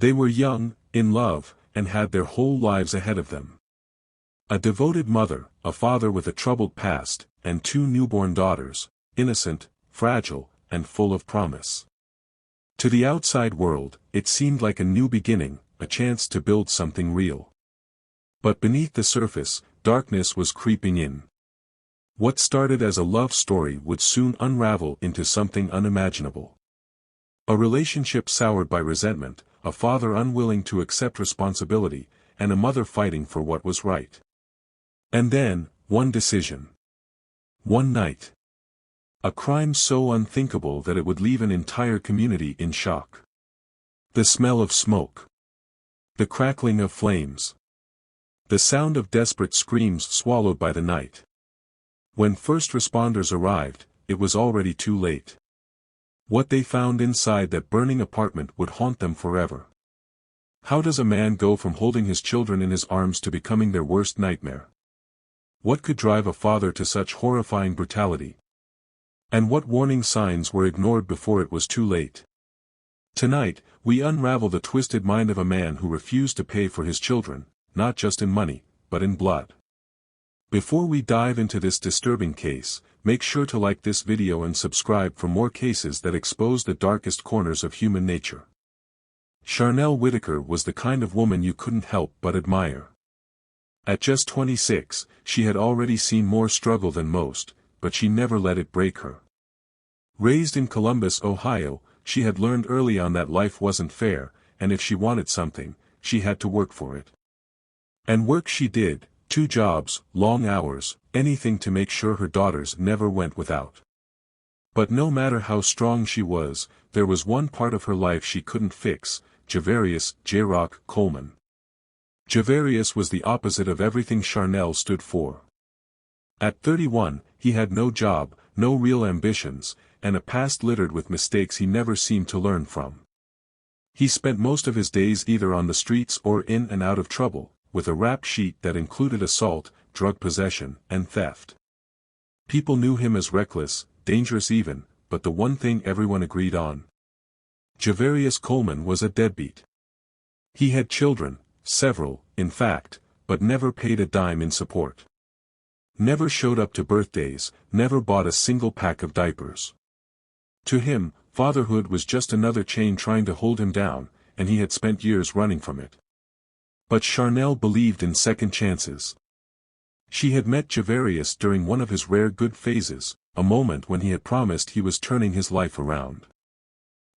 They were young, in love, and had their whole lives ahead of them. A devoted mother, a father with a troubled past, and two newborn daughters, innocent, fragile, and full of promise. To the outside world, it seemed like a new beginning, a chance to build something real. But beneath the surface, darkness was creeping in. What started as a love story would soon unravel into something unimaginable. A relationship soured by resentment, a father unwilling to accept responsibility, and a mother fighting for what was right. And then, one decision. One night. A crime so unthinkable that it would leave an entire community in shock. The smell of smoke. The crackling of flames. The sound of desperate screams swallowed by the night. When first responders arrived, it was already too late. What they found inside that burning apartment would haunt them forever. How does a man go from holding his children in his arms to becoming their worst nightmare? What could drive a father to such horrifying brutality? And what warning signs were ignored before it was too late? Tonight, we unravel the twisted mind of a man who refused to pay for his children, not just in money, but in blood. Before we dive into this disturbing case, make sure to like this video and subscribe for more cases that expose the darkest corners of human nature. Charnel Whitaker was the kind of woman you couldn't help but admire. At just 26, she had already seen more struggle than most, but she never let it break her. Raised in Columbus, Ohio, she had learned early on that life wasn't fair, and if she wanted something, she had to work for it. And work she did, 2 jobs, long hours, anything to make sure her daughters never went without. But no matter how strong she was, there was one part of her life she couldn't fix, Javarius Coleman. Javarius was the opposite of everything Charnel stood for. At 31, he had no job, no real ambitions, and a past littered with mistakes he never seemed to learn from. He spent most of his days either on the streets or in and out of trouble, with a rap sheet that included assault, drug possession, and theft. People knew him as reckless, dangerous even, but the one thing everyone agreed on. Javarius Coleman was a deadbeat. He had children, several, in fact, but never paid a dime in support. Never showed up to birthdays, never bought a single pack of diapers. To him, fatherhood was just another chain trying to hold him down, and he had spent years running from it. But Charnel believed in second chances. She had met Javarius during one of his rare good phases, a moment when he had promised he was turning his life around.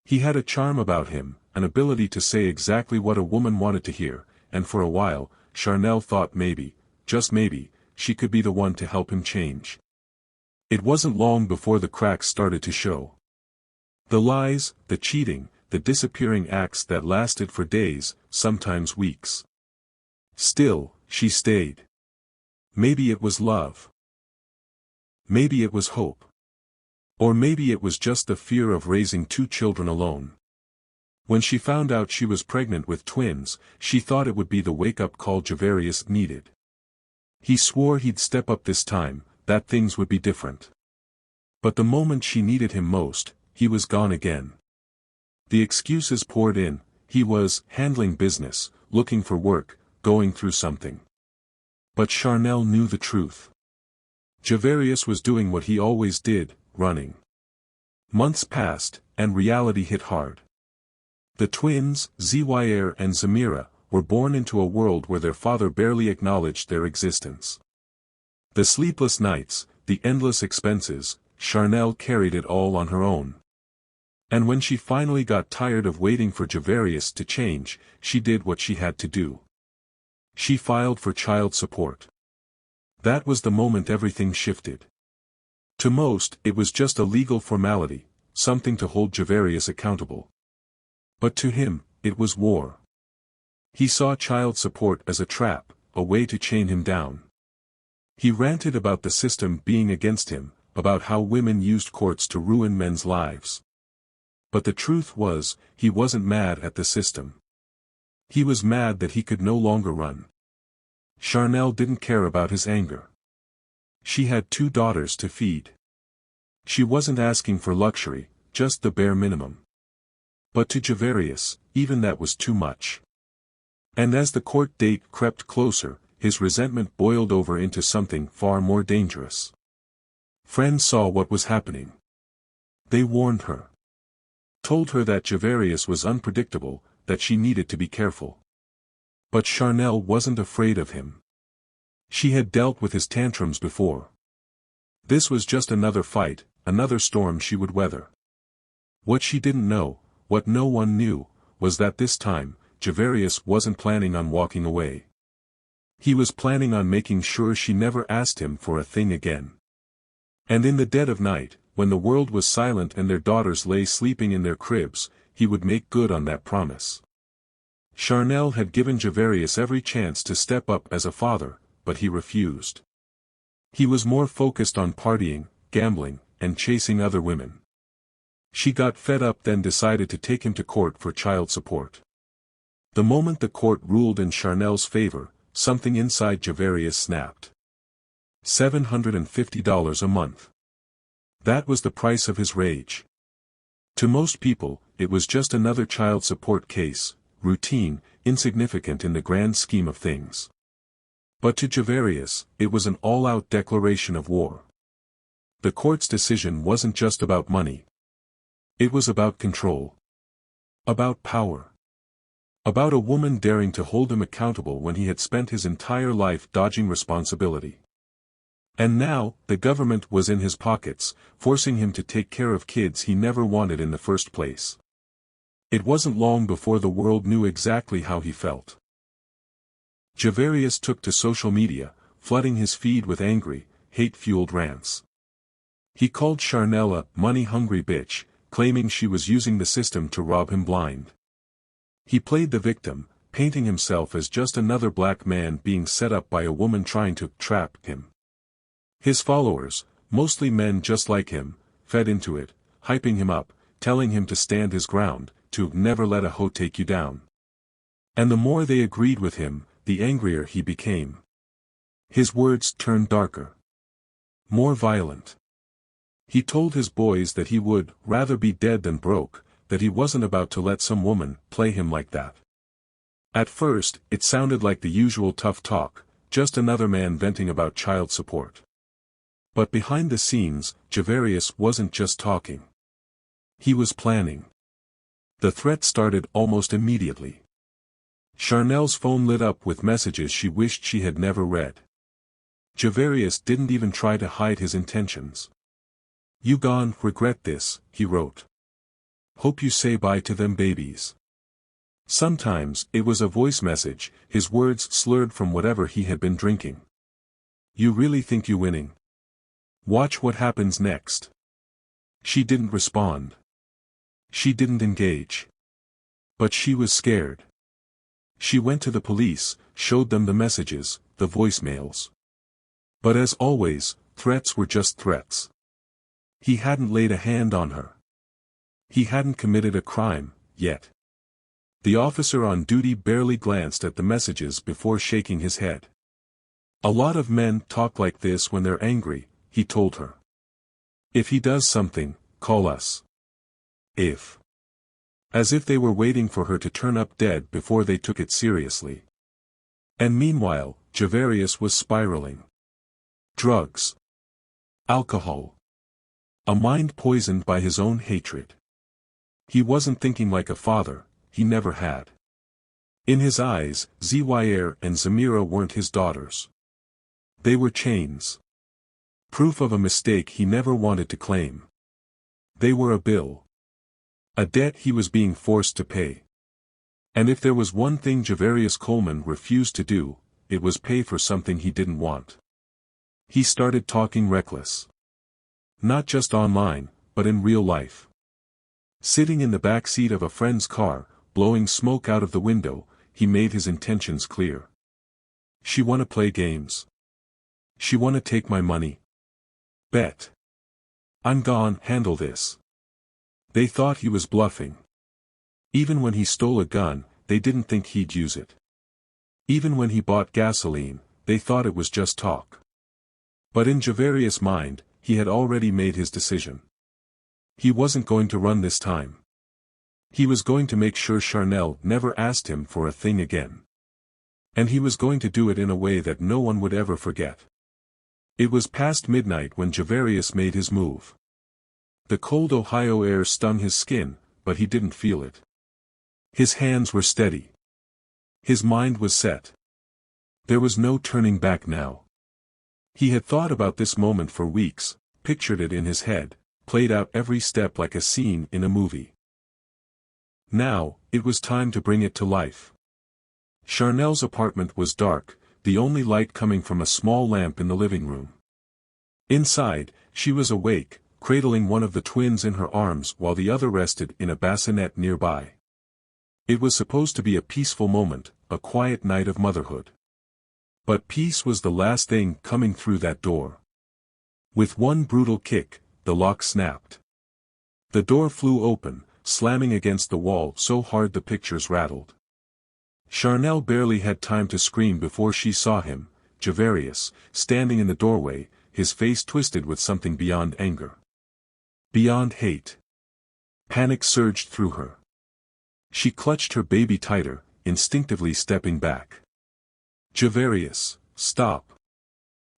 He had a charm about him, an ability to say exactly what a woman wanted to hear, and for a while, Charnel thought maybe, just maybe, she could be the one to help him change. It wasn't long before the cracks started to show. The lies, the cheating, the disappearing acts that lasted for days, sometimes weeks. Still, she stayed. Maybe it was love. Maybe it was hope. Or maybe it was just the fear of raising 2 children alone. When she found out she was pregnant with twins, she thought it would be the wake-up call Javarius needed. He swore he'd step up this time, that things would be different. But the moment she needed him most, he was gone again. The excuses poured in. He was handling business, looking for work, going through something. But Charnel knew the truth. Javarius was doing what he always did, running. Months passed, and reality hit hard. The twins, Zaire and Zamira, were born into a world where their father barely acknowledged their existence. The sleepless nights, the endless expenses, Charnel carried it all on her own. And when she finally got tired of waiting for Javarius to change, she did what she had to do. She filed for child support. That was the moment everything shifted. To most, it was just a legal formality, something to hold Javarius accountable. But to him, it was war. He saw child support as a trap, a way to chain him down. He ranted about the system being against him, about how women used courts to ruin men's lives. But the truth was, he wasn't mad at the system. He was mad that he could no longer run. Charnel didn't care about his anger. She had 2 daughters to feed. She wasn't asking for luxury, just the bare minimum. But to Javarius, even that was too much. And as the court date crept closer, his resentment boiled over into something far more dangerous. Friends saw what was happening. They warned her. Told her that Javarius was unpredictable, that she needed to be careful. But Charnel wasn't afraid of him. She had dealt with his tantrums before. This was just another fight, another storm she would weather. What she didn't know, what no one knew, was that this time, Javarius wasn't planning on walking away. He was planning on making sure she never asked him for a thing again. And in the dead of night, when the world was silent and their daughters lay sleeping in their cribs, he would make good on that promise. Charnel had given Javarius every chance to step up as a father, but he refused. He was more focused on partying, gambling, and chasing other women. She got fed up, then decided to take him to court for child support. The moment the court ruled in Charnel's favor, something inside Javarius snapped. $750 a month. That was the price of his rage. To most people, it was just another child support case, routine, insignificant in the grand scheme of things. But to Javarius, it was an all-out declaration of war. The court's decision wasn't just about money. It was about control. About power. About a woman daring to hold him accountable when he had spent his entire life dodging responsibility. And now, the government was in his pockets, forcing him to take care of kids he never wanted in the first place. It wasn't long before the world knew exactly how he felt. Javarius took to social media, flooding his feed with angry, hate-fueled rants. He called Charnel a money-hungry bitch, claiming she was using the system to rob him blind. He played the victim, painting himself as just another black man being set up by a woman trying to trap him. His followers, mostly men just like him, fed into it, hyping him up, telling him to stand his ground, to never let a hoe take you down. And the more they agreed with him, the angrier he became. His words turned darker. More violent. He told his boys that he would rather be dead than broke, that he wasn't about to let some woman play him like that. At first, it sounded like the usual tough talk, just another man venting about child support. But behind the scenes, Javarius wasn't just talking. He was planning. The threat started almost immediately. Charnel's phone lit up with messages she wished she had never read. Javarius didn't even try to hide his intentions. "You gon' regret this," he wrote. "Hope you say bye to them babies." Sometimes, it was a voice message, his words slurred from whatever he had been drinking. "You really think you winning? Watch what happens next." She didn't respond. She didn't engage. But she was scared. She went to the police, showed them the messages, the voicemails. But as always, threats were just threats. He hadn't laid a hand on her. He hadn't committed a crime, yet. The officer on duty barely glanced at the messages before shaking his head. "A lot of men talk like this when they're angry," he told her. "If he does something, call us." If. As if they were waiting for her to turn up dead before they took it seriously. And meanwhile, Javarius was spiraling. Drugs. Alcohol. A mind poisoned by his own hatred. He wasn't thinking like a father, he never had. In his eyes, Zaire and Zamira weren't his daughters. They were chains. Proof of a mistake he never wanted to claim. They were a bill. A debt he was being forced to pay. And if there was one thing Javarius Coleman refused to do, it was pay for something he didn't want. He started talking reckless. Not just online, but in real life. Sitting in the back seat of a friend's car, blowing smoke out of the window, he made his intentions clear. "She wanna play games. She wanna take my money. Bet. I'm gone handle this." They thought he was bluffing. Even when he stole a gun, they didn't think he'd use it. Even when he bought gasoline, they thought it was just talk. But in Javarius' mind, he had already made his decision. He wasn't going to run this time. He was going to make sure Charnel never asked him for a thing again. And he was going to do it in a way that no one would ever forget. It was past midnight when Javarius made his move. The cold Ohio air stung his skin, but he didn't feel it. His hands were steady. His mind was set. There was no turning back now. He had thought about this moment for weeks, pictured it in his head, played out every step like a scene in a movie. Now, it was time to bring it to life. Charnel's apartment was dark, the only light coming from a small lamp in the living room. Inside, she was awake, cradling one of the twins in her arms while the other rested in a bassinet nearby. It was supposed to be a peaceful moment, a quiet night of motherhood. But peace was the last thing coming through that door. With one brutal kick, the lock snapped. The door flew open, slamming against the wall so hard the pictures rattled. Charnel barely had time to scream before she saw him, Javarius, standing in the doorway, his face twisted with something beyond anger. Beyond hate. Panic surged through her. She clutched her baby tighter, instinctively stepping back. Javarius, stop.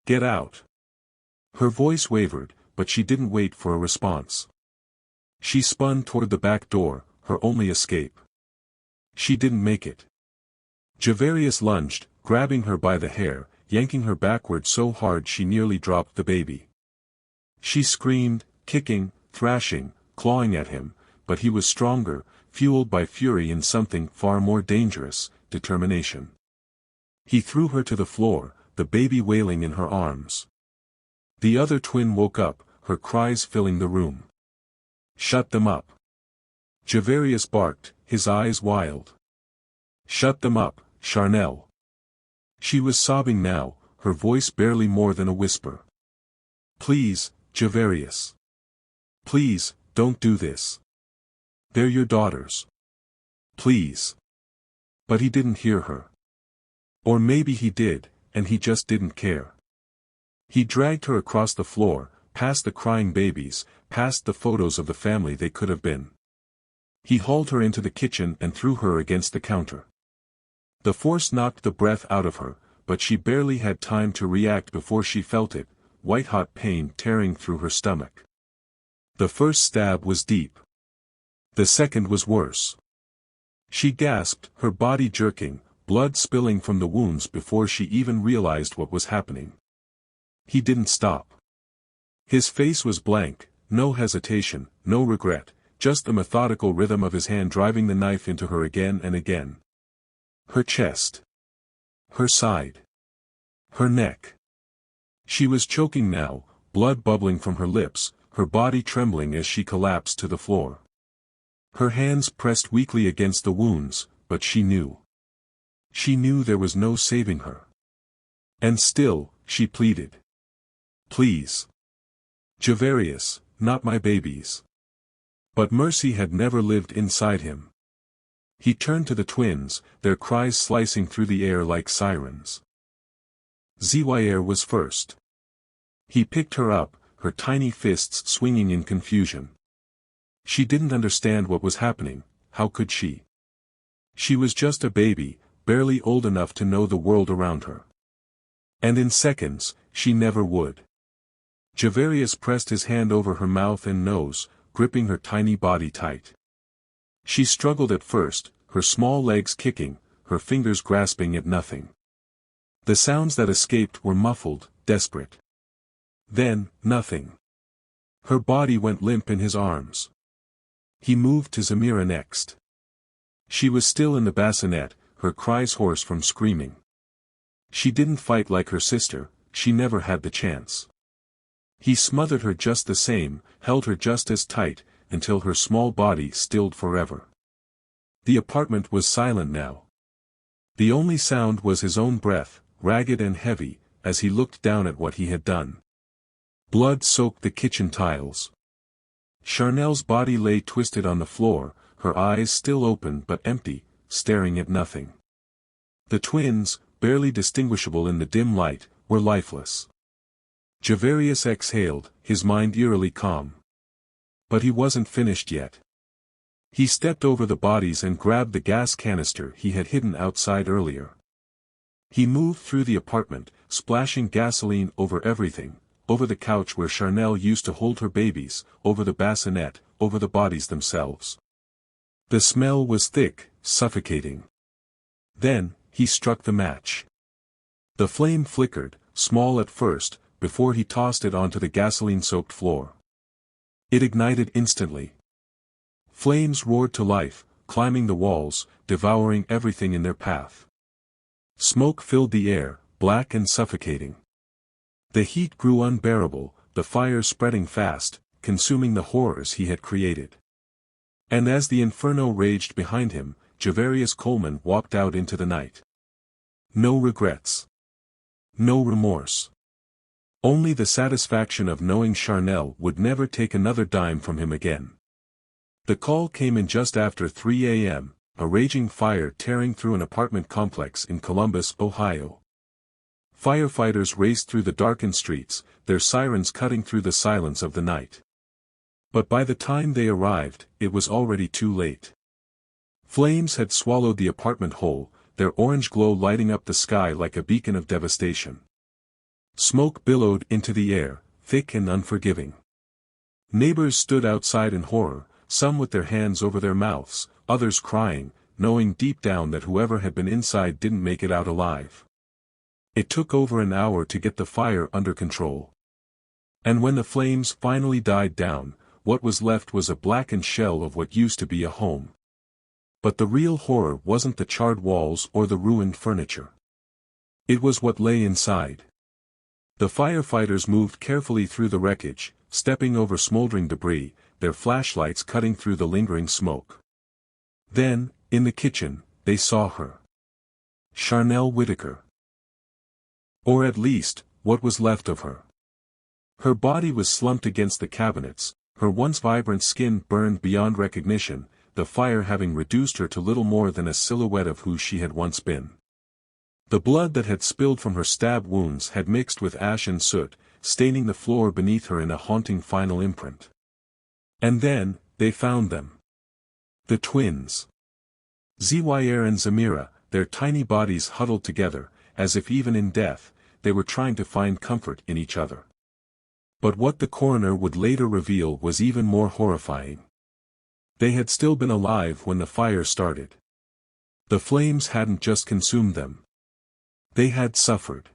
Get out. Her voice wavered, but she didn't wait for a response. She spun toward the back door, her only escape. She didn't make it. Javarius lunged, grabbing her by the hair, yanking her backward so hard she nearly dropped the baby. She screamed, kicking, thrashing, clawing at him, but he was stronger, fueled by fury and something far more dangerous, determination. He threw her to the floor, the baby wailing in her arms. The other twin woke up, her cries filling the room. Shut them up. Javarius barked, his eyes wild. Shut them up, Charnel. She was sobbing now, her voice barely more than a whisper. Please, Javarius. Please, don't do this. They're your daughters. Please. But he didn't hear her. Or maybe he did, and he just didn't care. He dragged her across the floor, past the crying babies, past the photos of the family they could have been. He hauled her into the kitchen and threw her against the counter. The force knocked the breath out of her, but she barely had time to react before she felt it, white-hot pain tearing through her stomach. The first stab was deep. The second was worse. She gasped, her body jerking, blood spilling from the wounds before she even realized what was happening. He didn't stop. His face was blank, no hesitation, no regret, just the methodical rhythm of his hand driving the knife into her again and again. Her chest. Her side. Her neck. She was choking now, blood bubbling from her lips, her body trembling as she collapsed to the floor. Her hands pressed weakly against the wounds, but she knew. She knew there was no saving her. And still, she pleaded. Please. Javarius, not my babies. But mercy had never lived inside him. He turned to the twins, their cries slicing through the air like sirens. Zaire was first. He picked her up, her tiny fists swinging in confusion. She didn't understand what was happening, how could she? She was just a baby, barely old enough to know the world around her. And in seconds, she never would. Javarius pressed his hand over her mouth and nose, gripping her tiny body tight. She struggled at first, her small legs kicking, her fingers grasping at nothing. The sounds that escaped were muffled, desperate. Then, nothing. Her body went limp in his arms. He moved to Zamira next. She was still in the bassinet, her cries hoarse from screaming. She didn't fight like her sister, she never had the chance. He smothered her just the same, held her just as tight, until her small body stilled forever. The apartment was silent now. The only sound was his own breath, ragged and heavy, as he looked down at what he had done. Blood soaked the kitchen tiles. Charnel's body lay twisted on the floor, her eyes still open but empty, staring at nothing. The twins, barely distinguishable in the dim light, were lifeless. Javarius exhaled, his mind eerily calm. But he wasn't finished yet. He stepped over the bodies and grabbed the gas canister he had hidden outside earlier. He moved through the apartment, splashing gasoline over everything, over the couch where Charnel used to hold her babies, over the bassinet, over the bodies themselves. The smell was thick, suffocating. Then, he struck the match. The flame flickered, small at first, before he tossed it onto the gasoline-soaked floor. It ignited instantly. Flames roared to life, climbing the walls, devouring everything in their path. Smoke filled the air, black and suffocating. The heat grew unbearable, the fire spreading fast, consuming the horrors he had created. And as the inferno raged behind him, Javarius Coleman walked out into the night. No regrets. No remorse. Only the satisfaction of knowing Charnel would never take another dime from him again. The call came in just after 3 a.m., a raging fire tearing through an apartment complex in Columbus, Ohio. Firefighters raced through the darkened streets, their sirens cutting through the silence of the night. But by the time they arrived, it was already too late. Flames had swallowed the apartment whole, their orange glow lighting up the sky like a beacon of devastation. Smoke billowed into the air, thick and unforgiving. Neighbors stood outside in horror, some with their hands over their mouths, others crying, knowing deep down that whoever had been inside didn't make it out alive. It took over an hour to get the fire under control. And when the flames finally died down, what was left was a blackened shell of what used to be a home. But the real horror wasn't the charred walls or the ruined furniture. It was what lay inside. The firefighters moved carefully through the wreckage, stepping over smoldering debris, their flashlights cutting through the lingering smoke. Then, in the kitchen, they saw her. Charnel Whitaker. Or at least, what was left of her. Her body was slumped against the cabinets, her once vibrant skin burned beyond recognition, the fire having reduced her to little more than a silhouette of who she had once been. The blood that had spilled from her stab wounds had mixed with ash and soot, staining the floor beneath her in a haunting final imprint. And then, they found them. The twins. Zaire and Zamira, their tiny bodies huddled together, as if even in death, they were trying to find comfort in each other. But what the coroner would later reveal was even more horrifying. They had still been alive when the fire started. The flames hadn't just consumed them. They had suffered.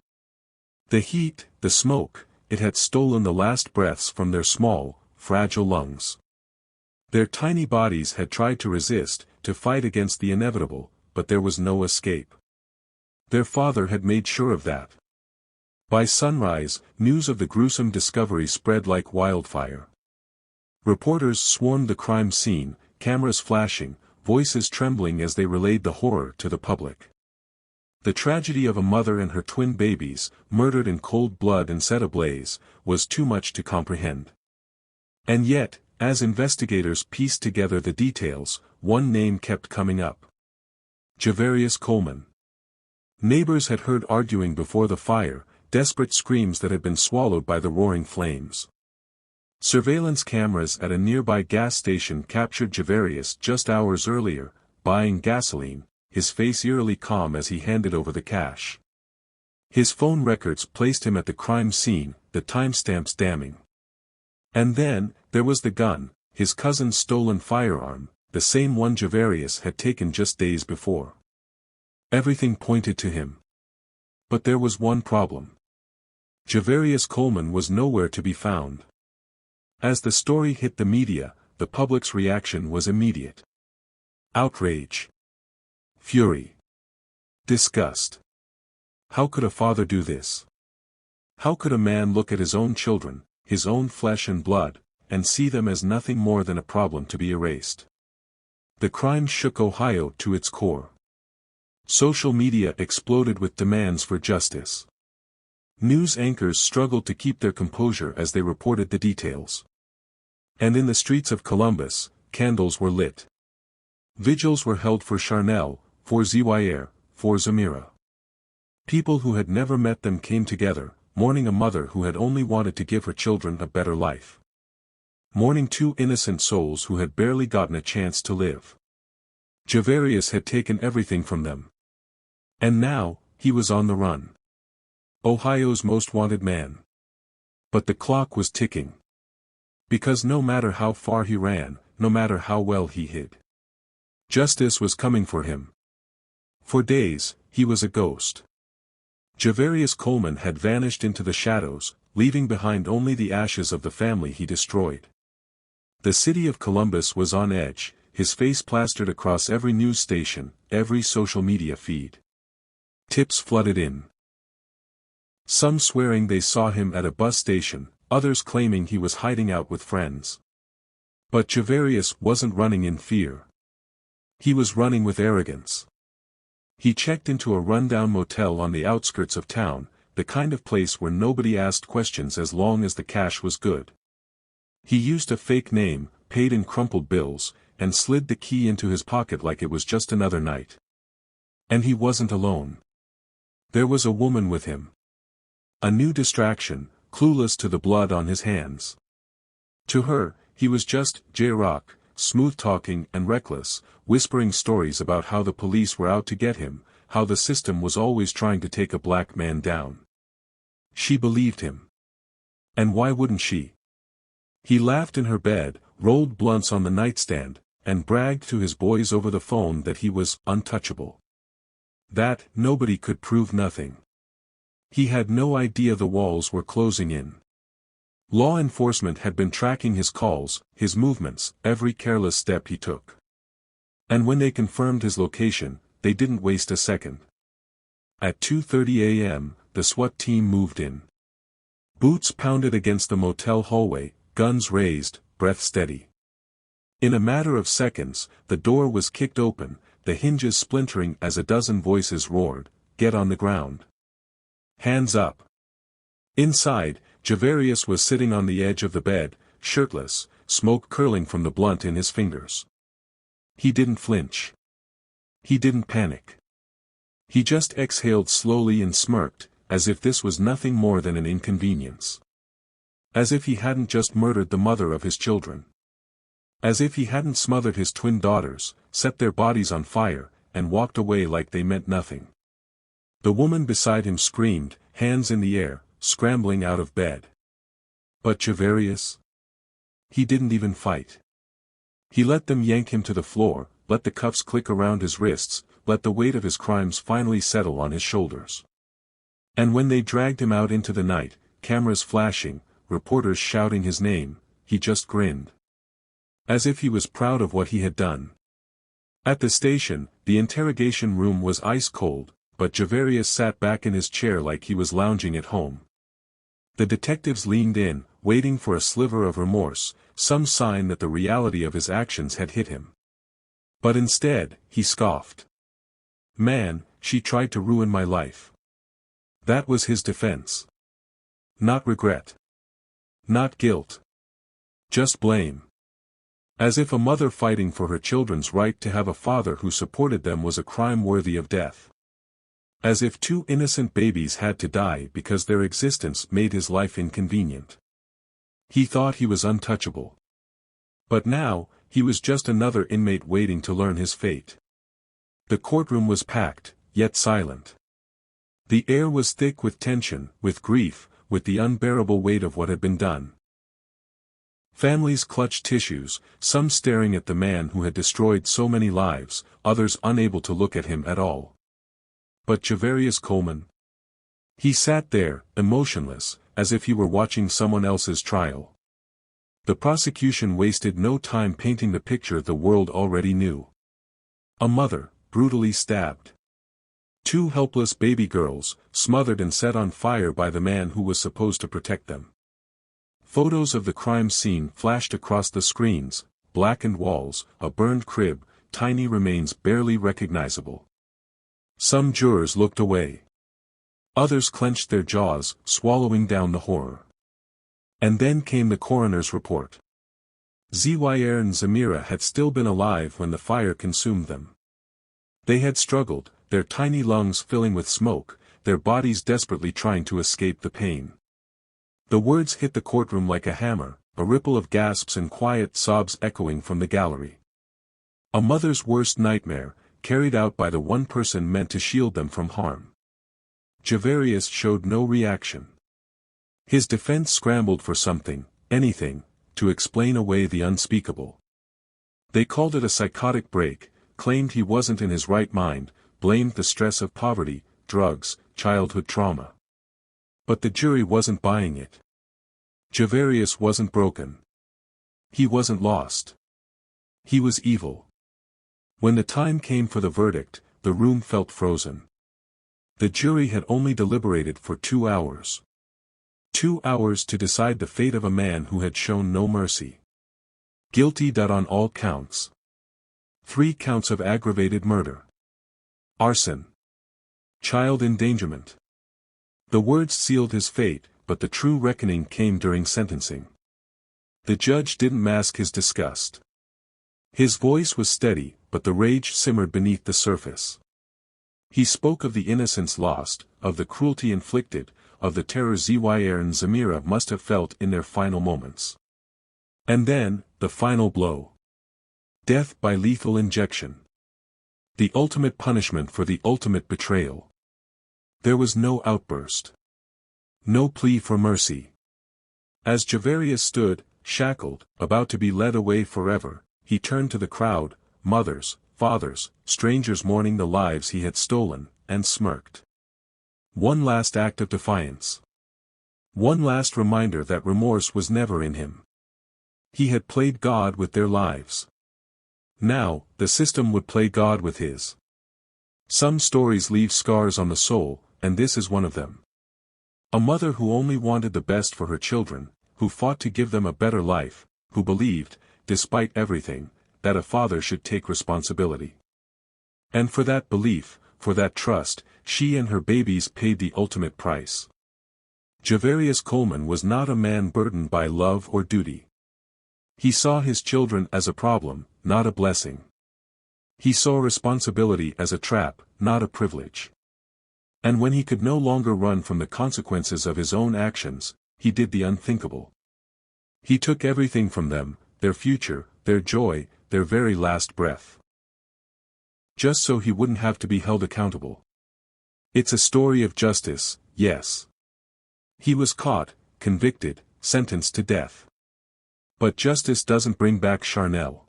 The heat, the smoke, it had stolen the last breaths from their small, fragile lungs. Their tiny bodies had tried to resist, to fight against the inevitable, but there was no escape. Their father had made sure of that. By sunrise, news of the gruesome discovery spread like wildfire. Reporters swarmed the crime scene, cameras flashing, voices trembling as they relayed the horror to the public. The tragedy of a mother and her twin babies, murdered in cold blood and set ablaze, was too much to comprehend. And yet, as investigators pieced together the details, one name kept coming up. Javarius Coleman. Neighbors had heard arguing before the fire, desperate screams that had been swallowed by the roaring flames. Surveillance cameras at a nearby gas station captured Javarius just hours earlier, buying gasoline, his face eerily calm as he handed over the cash. His phone records placed him at the crime scene, the timestamps damning. And then, there was the gun, his cousin's stolen firearm, the same one Javarius had taken just days before. Everything pointed to him. But there was one problem. Javarius Coleman was nowhere to be found. As the story hit the media, the public's reaction was immediate. Outrage. Fury. Disgust. How could a father do this? How could a man look at his own children, his own flesh and blood, and see them as nothing more than a problem to be erased? The crime shook Ohio to its core. Social media exploded with demands for justice. News anchors struggled to keep their composure as they reported the details. And in the streets of Columbus, candles were lit. Vigils were held for Charnel, for Zaire, for Zamira. People who had never met them came together, mourning a mother who had only wanted to give her children a better life. mourning two innocent souls who had barely gotten a chance to live. Javarius had taken everything from them. And now, he was on the run. Ohio's most wanted man. But the clock was ticking. Because no matter how far he ran, no matter how well he hid, justice was coming for him. For days, he was a ghost. Javarius Coleman had vanished into the shadows, leaving behind only the ashes of the family he destroyed. The city of Columbus was on edge, his face plastered across every news station, every social media feed. Tips flooded in. Some swearing they saw him at a bus station, others claiming he was hiding out with friends. But Javarius wasn't running in fear. He was running with arrogance. He checked into a rundown motel on the outskirts of town, the kind of place where nobody asked questions as long as the cash was good. He used a fake name, paid in crumpled bills, and slid the key into his pocket like it was just another night. And he wasn't alone. There was a woman with him. A new distraction, clueless to the blood on his hands. To her, he was just J-Rock, smooth-talking and reckless, whispering stories about how the police were out to get him, how the system was always trying to take a black man down. She believed him. And why wouldn't she? He laughed in her bed, rolled blunts on the nightstand, and bragged to his boys over the phone that he was untouchable. That nobody could prove nothing. He had no idea the walls were closing in. Law enforcement had been tracking his calls, his movements, every careless step he took. And when they confirmed his location, they didn't waste a second. At 2:30 a.m., the SWAT team moved in. Boots pounded against the motel hallway, guns raised, breath steady. In a matter of seconds, the door was kicked open, the hinges splintering as a dozen voices roared, "Get on the ground. Hands up." Inside, Javarius was sitting on the edge of the bed, shirtless, smoke curling from the blunt in his fingers. He didn't flinch. He didn't panic. He just exhaled slowly and smirked, as if this was nothing more than an inconvenience. As if he hadn't just murdered the mother of his children. As if he hadn't smothered his twin daughters, set their bodies on fire, and walked away like they meant nothing. The woman beside him screamed, hands in the air, scrambling out of bed. But Javarius? He didn't even fight. He let them yank him to the floor, let the cuffs click around his wrists, let the weight of his crimes finally settle on his shoulders. And when they dragged him out into the night, cameras flashing, reporters shouting his name, he just grinned. As if he was proud of what he had done. At the station, the interrogation room was ice cold, but Javarius sat back in his chair like he was lounging at home. The detectives leaned in, waiting for a sliver of remorse, some sign that the reality of his actions had hit him. But instead, he scoffed. "Man, she tried to ruin my life." That was his defense. Not regret. Not guilt. Just blame. As if a mother fighting for her children's right to have a father who supported them was a crime worthy of death. As if two innocent babies had to die because their existence made his life inconvenient. He thought he was untouchable. But now, he was just another inmate waiting to learn his fate. The courtroom was packed, yet silent. The air was thick with tension, with grief, with the unbearable weight of what had been done. Families clutched tissues, some staring at the man who had destroyed so many lives, others unable to look at him at all. But Javarius Coleman? He sat there, emotionless, as if he were watching someone else's trial. The prosecution wasted no time painting the picture the world already knew. A mother, brutally stabbed. Two helpless baby girls, smothered and set on fire by the man who was supposed to protect them. Photos of the crime scene flashed across the screens, blackened walls, a burned crib, tiny remains barely recognizable. Some jurors looked away. Others clenched their jaws, swallowing down the horror. And then came the coroner's report. Zaire and Zamira had still been alive when the fire consumed them. They had struggled, their tiny lungs filling with smoke, their bodies desperately trying to escape the pain. The words hit the courtroom like a hammer, a ripple of gasps and quiet sobs echoing from the gallery. A mother's worst nightmare, carried out by the one person meant to shield them from harm. Javarius showed no reaction. His defense scrambled for something, anything, to explain away the unspeakable. They called it a psychotic break, claimed he wasn't in his right mind, blamed the stress of poverty, drugs, childhood trauma. But the jury wasn't buying it. Javarius wasn't broken. He wasn't lost. He was evil. When the time came for the verdict, the room felt frozen. The jury had only deliberated for 2 hours. 2 hours to decide the fate of a man who had shown no mercy. Guilty on all counts. 3 counts of aggravated murder. Arson. Child endangerment. The words sealed his fate, but the true reckoning came during sentencing. The judge didn't mask his disgust. His voice was steady, but the rage simmered beneath the surface. He spoke of the innocence lost, of the cruelty inflicted, of the terror Zyr and Zamira must have felt in their final moments. And then, the final blow. Death by lethal injection. The ultimate punishment for the ultimate betrayal. There was no outburst. No plea for mercy. As Javarius stood, shackled, about to be led away forever, he turned to the crowd, mothers, fathers, strangers mourning the lives he had stolen, and smirked. One last act of defiance. One last reminder that remorse was never in him. He had played God with their lives. Now, the system would play God with his. Some stories leave scars on the soul, and this is one of them. A mother who only wanted the best for her children, who fought to give them a better life, who believed, despite everything, that a father should take responsibility. And for that belief, for that trust, she and her babies paid the ultimate price. Javarius Coleman was not a man burdened by love or duty. He saw his children as a problem, not a blessing. He saw responsibility as a trap, not a privilege. And when he could no longer run from the consequences of his own actions, he did the unthinkable. He took everything from them, their future, their joy, their very last breath. Just so he wouldn't have to be held accountable. It's a story of justice, yes. He was caught, convicted, sentenced to death. But justice doesn't bring back Charnel.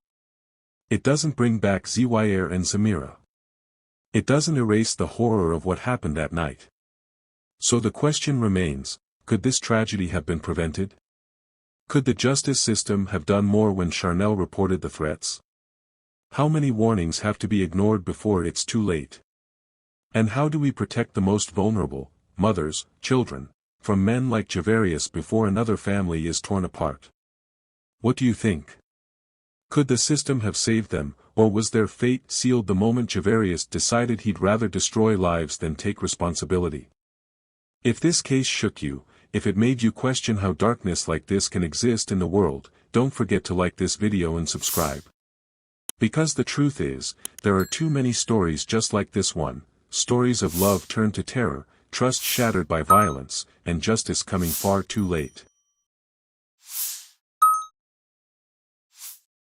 It doesn't bring back Zyr and Zamira. It doesn't erase the horror of what happened that night. So the question remains, could this tragedy have been prevented? Could the justice system have done more when Charnel reported the threats? How many warnings have to be ignored before it's too late? And how do we protect the most vulnerable, mothers, children, from men like Javarius before another family is torn apart? What do you think? Could the system have saved them, or was their fate sealed the moment Javarius decided he'd rather destroy lives than take responsibility? If this case shook you, if it made you question how darkness like this can exist in the world, don't forget to like this video and subscribe. Because the truth is, there are too many stories just like this one, stories of love turned to terror, trust shattered by violence, and justice coming far too late.